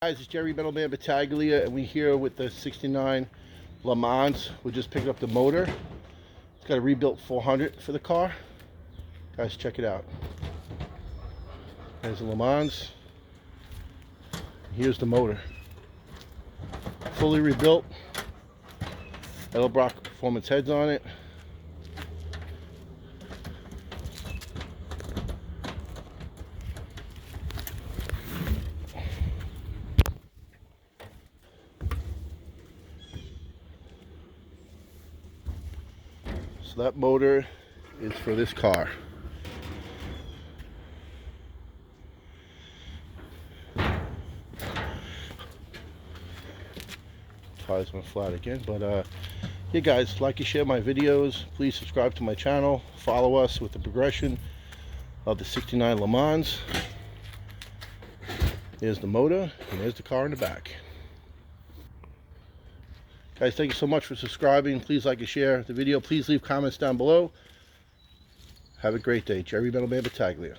Guys, it's Jerry Metalman Battaglia, and we're here with the 69 LeMans. We're just picking up the motor. It's got a rebuilt 400 for the car. Guys, check it out. There's the LeMans. Here's the motor. Fully rebuilt. Edelbrock Performance heads on it. So that motor is for this car. Tires went flat again, but yeah guys, like and share my videos. Please subscribe to my channel. Follow us with the progression of the 69 LeMans. There's the motor, and there's the car in the back. Guys, thank you so much for subscribing. Please like and share the video. Please leave comments down below. Have a great day. Jerry Metalman Battaglia.